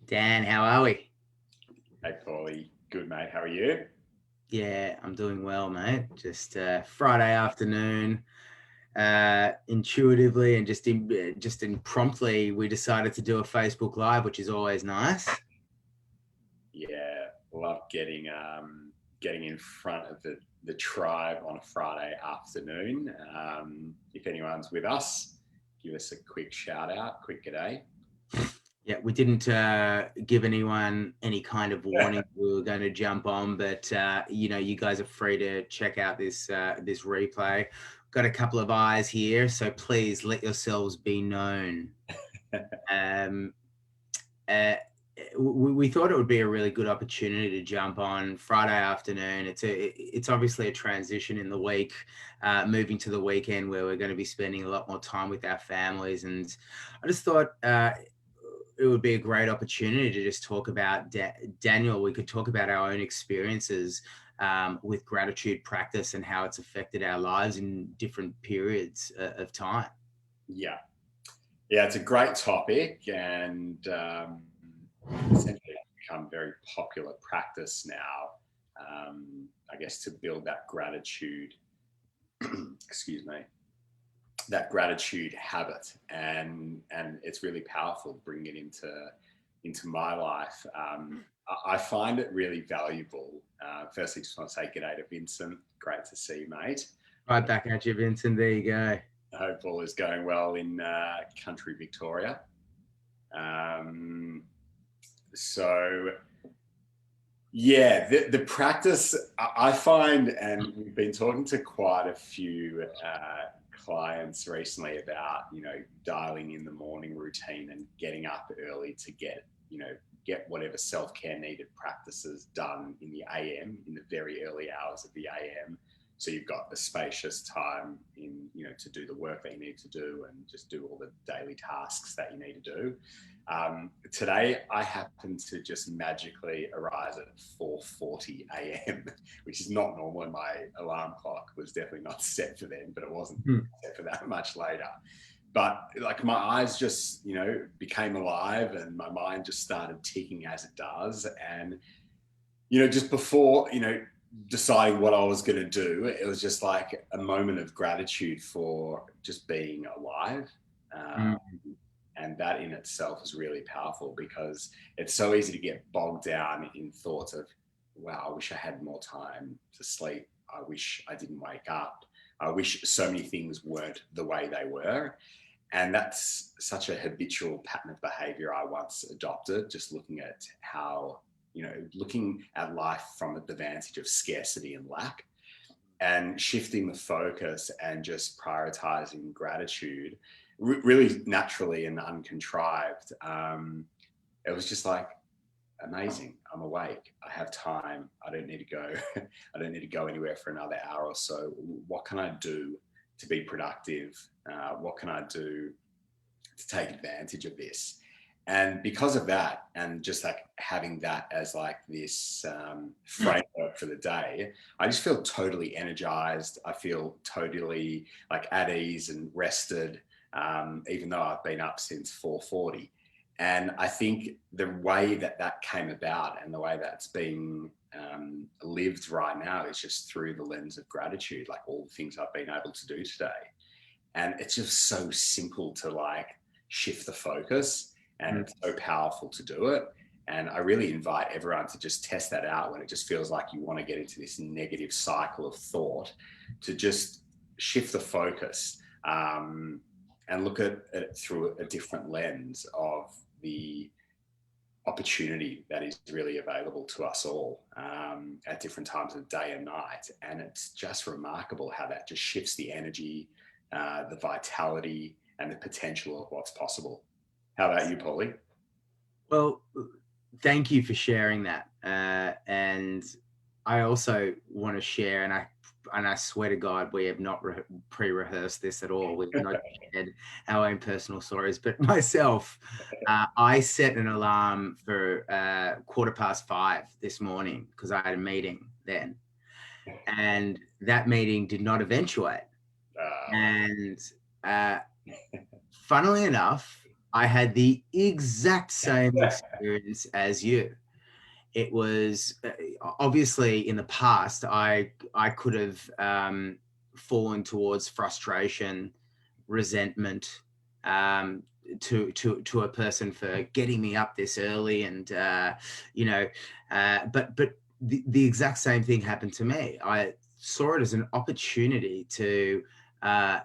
Dan, how are we? Hey, Paulie. Good, mate. How are you? Yeah, I'm doing well, mate. Just Friday afternoon, intuitively and just impromptly, we decided to do a Facebook Live, which is always nice. Yeah, love getting in front of the tribe on a Friday afternoon. If anyone's with us, give us a quick shout out, quick g'day. Yeah, we didn't give anyone any kind of warning we were going to jump on, but you guys are free to check out this replay. Got a couple of eyes here, so please let yourselves be known. Um, uh, we thought it would be a really good opportunity to jump on Friday afternoon. It's obviously a transition in the week, moving to the weekend where we're going to be spending a lot more time with our families, and I just thought it would be a great opportunity to just talk about Daniel. We could talk about our own experiences with gratitude practice and how it's affected our lives in different periods of time. Yeah, yeah, it's a great topic, and essentially it's become very popular practice now. I guess to build that gratitude, excuse me, that gratitude habit, and it's really powerful bringing it into my life. I find it really valuable. Firstly, just want to say g'day to Vincent. Great to see you, mate. Right back at you, Vincent. There you go. I hope all is going well in country Victoria. Um, so yeah, the practice I find, and we've been talking to quite a few clients recently about, dialing in the morning routine and getting up early to get whatever self-care needed practices done in the AM, in the very early hours of the AM. So you've got the spacious time to do the work that you need to do and just do all the daily tasks that you need to do. Today, I happened to just magically arise at 4:40 a.m., which is not normal. And my alarm clock was definitely not set for then, but it wasn't set for that much later. But like my eyes just, became alive and my mind just started ticking as it does. And, just before, deciding what I was going to do, it was just like a moment of gratitude for just being alive. Uh, Mm. and that in itself is really powerful because it's so easy to get bogged down in thoughts of, wow, I wish I had more time to sleep. I wish I didn't wake up. I wish so many things weren't the way they were. And that's such a habitual pattern of behavior I once adopted, just looking at how, looking at life from the vantage of scarcity and lack, and shifting the focus and just prioritizing gratitude really naturally and uncontrived. It was just like, amazing. I'm awake. I have time. I don't need to go. I don't need to go anywhere for another hour or so. What can I do to be productive? What can I do to take advantage of this? And because of that, and just like having that as like this framework for the day, I just feel totally energized. I feel totally like at ease and rested, even though I've been up since 4:40. And I think the way that that came about and the way that's being lived right now is just through the lens of gratitude, like all the things I've been able to do today. And it's just so simple to like shift the focus, and Mm. it's so powerful to do it. And I really invite everyone to just test that out when it just feels like you want to get into this negative cycle of thought, to just shift the focus, and look at it through a different lens of the opportunity that is really available to us all, at different times of day and night. And it's just remarkable how that just shifts the energy, the vitality, and the potential of what's possible. How about you, Polly? Well, thank you for sharing that. And I also want to share, and I swear to God, we have not pre-rehearsed this at all. We've not shared our own personal stories. But myself, I set an alarm for 5:15 this morning because I had a meeting then, and that meeting did not eventuate. Uh, And uh, funnily enough, I had the exact same experience as you. It was obviously in the past, I could have fallen towards frustration, resentment, um, to a person for getting me up this early, and you know, but the exact same thing happened to me. I saw it as an opportunity to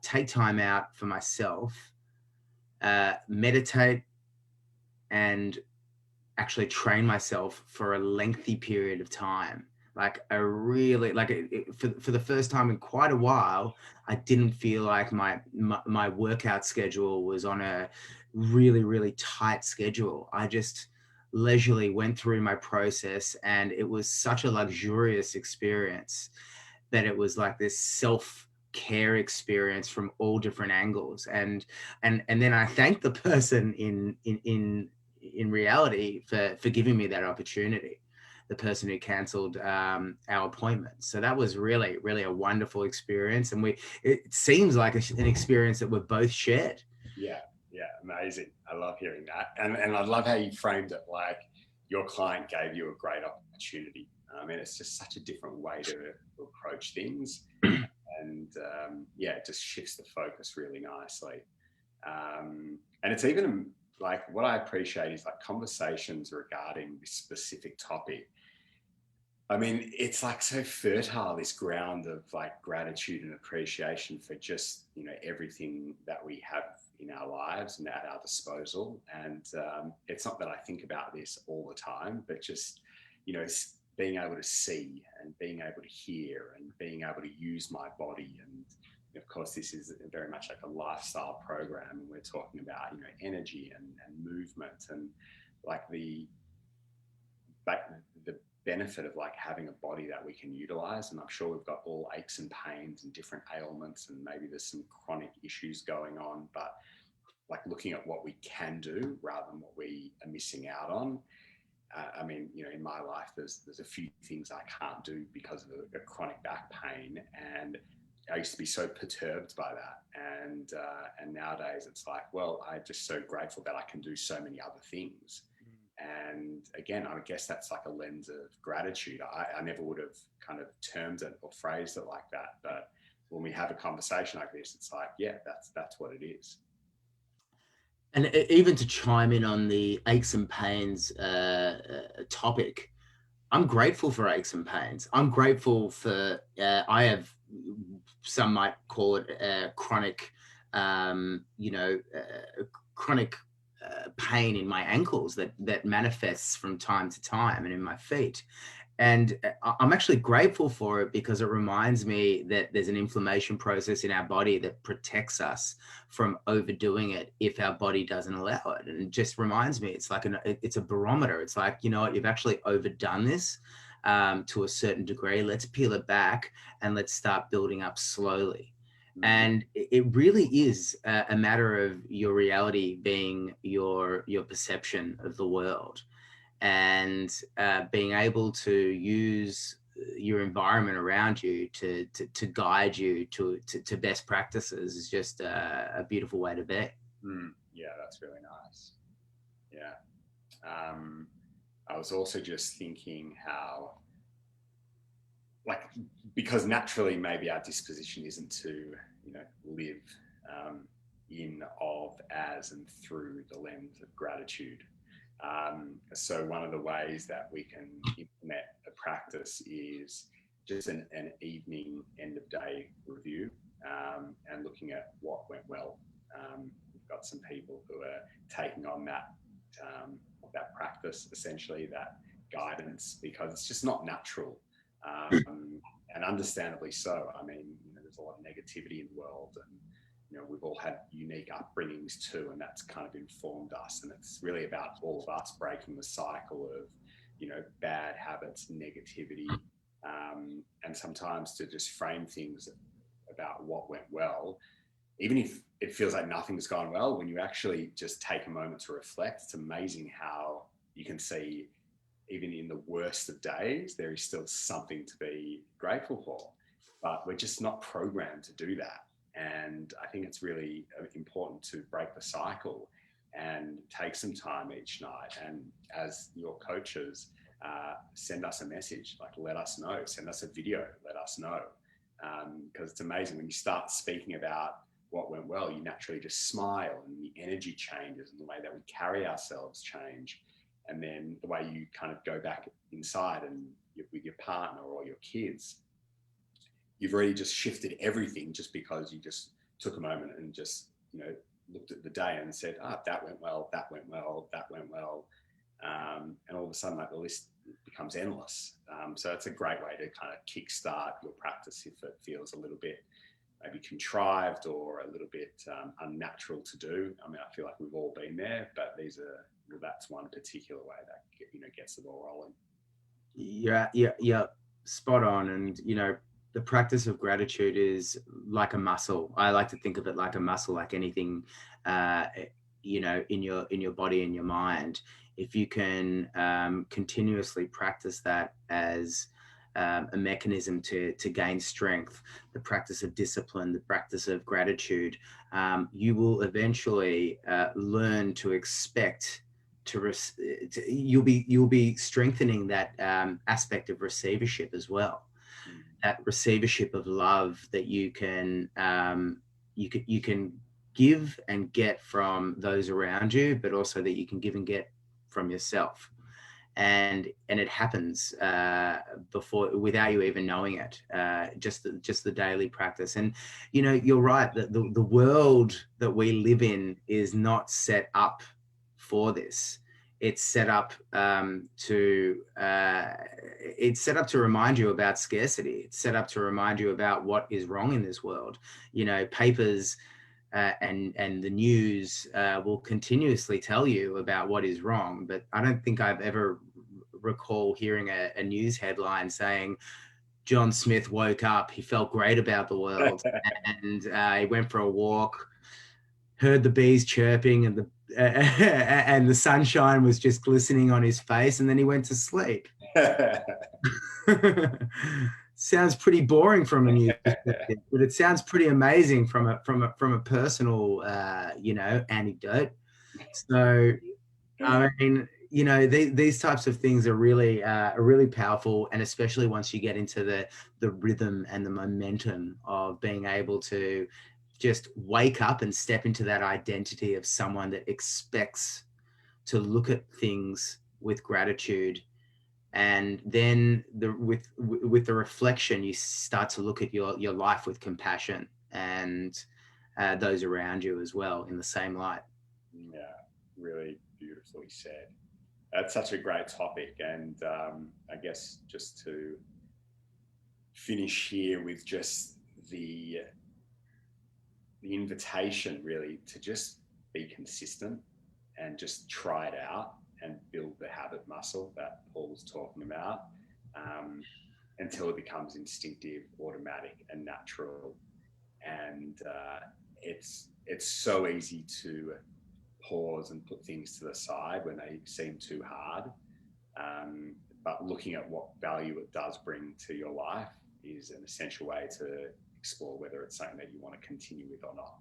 take time out for myself, meditate, and actually train myself for a lengthy period of time. Like a really like for the first time in quite a while, I didn't feel like my workout schedule was on a really tight schedule. I just leisurely went through my process, and it was such a luxurious experience that it was like this self care experience from all different angles. And then I thanked the person in reality for giving me that opportunity, the person who cancelled our appointment. So that was really a wonderful experience, and it seems like an experience that we've both shared. Yeah, yeah, amazing. I love hearing that, and I love how you framed it. Like your client gave you a great opportunity. I mean, it's just such a different way to approach things, and yeah, it just shifts the focus really nicely. And it's even like what I appreciate is like conversations regarding this specific topic. I mean, it's like so fertile, this ground of like gratitude and appreciation for just, you know, everything that we have in our lives and at our disposal. And it's not that I think about this all the time, but just, you know, being able to see and being able to hear and being able to use my body. And of course, this is very much like a lifestyle program. And we're talking about, you know, energy and movement and like the benefit of like having a body that we can utilize. And I'm sure we've got all aches and pains and different ailments, and maybe there's some chronic issues going on, but like looking at what we can do rather than what we are missing out on. I mean, you know, in my life, there's a few things I can't do because of a chronic back pain, and I used to be so perturbed by that. And nowadays, it's like, well, I'm just so grateful that I can do so many other things. And again, I guess that's like a lens of gratitude. I never would have kind of termed it or phrased it like that, but when we have a conversation like this, it's like, yeah, that's what it is. And even to chime in on the aches and pains topic, I'm grateful for aches and pains. I'm grateful for, I have, some might call it chronic, chronic pain in my ankles that manifests from time to time, and in my feet. And I'm actually grateful for it because it reminds me that there's an inflammation process in our body that protects us from overdoing it if our body doesn't allow it. And it just reminds me, it's like it's a barometer. It's like, you know what, you've actually overdone this to a certain degree. Let's peel it back and let's start building up slowly. And it really is a matter of your reality being your perception of the world, and being able to use your environment around you to guide you to best practices is just a beautiful way to be. Yeah, that's really nice. Yeah. I was also just thinking how, like, because naturally maybe our disposition isn't to, you know, live in, of, as, and through the lens of gratitude. So one of the ways that we can implement a practice is just an evening end of day review, and looking at what went well. We've got some people who are taking on that practice, essentially that guidance, because it's just not natural, and understandably so. I mean, you know, there's a lot of negativity in the world, and you know, we've all had unique upbringings too, and that's kind of informed us. And it's really about all of us breaking the cycle of, you know, bad habits, negativity, and sometimes to just frame things about what went well, even if it feels like nothing's gone well. When you actually just take a moment to reflect, it's amazing how you can see, even in the worst of days, there is still something to be grateful for. But we're just not programmed to do that. And I think it's really important to break the cycle and take some time each night. And as your coaches, send us a message, like let us know, send us a video, let us know. Because it's amazing when you start speaking about what went well, you naturally just smile and the energy changes and the way that we carry ourselves change. And then the way you kind of go back inside and with your partner or your kids, you've already just shifted everything just because you just took a moment and just, looked at the day and said, that went well, that went well, that went well. And all of a sudden, like, the list becomes endless. So it's a great way to kind of kickstart your practice if it feels a little bit maybe contrived or a little bit unnatural to do. I mean, I feel like we've all been there, but that's one particular way that gets the ball rolling. Yeah, spot on. And the practice of gratitude is like a muscle. I like to think of it like a muscle, like anything, in your body and your mind. If you can continuously practice that as a mechanism to gain strength, the practice of discipline, the practice of gratitude, you will eventually learn to expect you'll be strengthening that aspect of receivership as well. That receivership of love that you can give and get from those around you, but also that you can give and get from yourself. And it happens without you even knowing it. Just the daily practice. And you're right that the world that we live in is not set up for this. It's set up to remind you about scarcity. It's set up to remind you about what is wrong in this world. Papers and the news will continuously tell you about what is wrong, but I don't think I've ever recall hearing a news headline saying John Smith woke up, he felt great about the world, and he went for a walk, heard the bees chirping, and the sunshine was just glistening on his face, and then he went to sleep. Sounds pretty boring from a news perspective, but it sounds pretty amazing from a personal anecdote. So I mean, these types of things are really powerful, and especially once you get into the rhythm and the momentum of being able to just wake up and step into that identity of someone that expects to look at things with gratitude. And then with the reflection, you start to look at your life with compassion and those around you as well in the same light. Yeah, really beautifully said. That's such a great topic. And I guess just to finish here with just the invitation really to just be consistent and just try it out and build the habit muscle that Paul's talking about until it becomes instinctive, automatic, and natural. And it's so easy to pause and put things to the side when they seem too hard. But looking at what value it does bring to your life is an essential way to explore whether it's something that you want to continue with or not.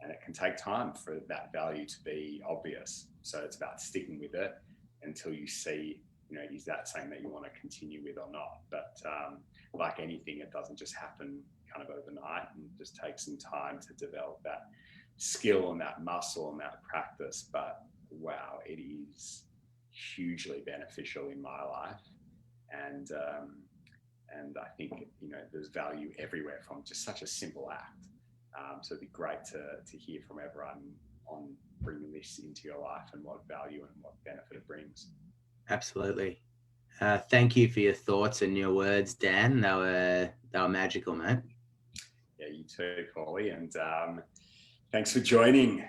And it can take time for that value to be obvious. So it's about sticking with it until you see, is that something that you want to continue with or not? But like anything, it doesn't just happen kind of overnight, and just takes some time to develop that skill and that muscle and that practice. But wow, it is hugely beneficial in my life. And I think, there's value everywhere from just such a simple act. So it'd be great to hear from everyone on bringing this into your life and what value and what benefit it brings. Absolutely. Thank you for your thoughts and your words, Dan. They were magical, mate. Yeah, you too, Paulie. And thanks for joining,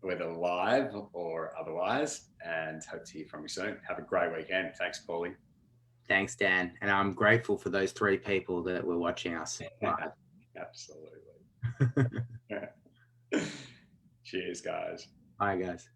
whether live or otherwise, and hope to hear from you soon. Have a great weekend. Thanks, Paulie. Thanks, Dan. And I'm grateful for those 3 people that were watching us live. Absolutely. Cheers, guys. Bye, guys.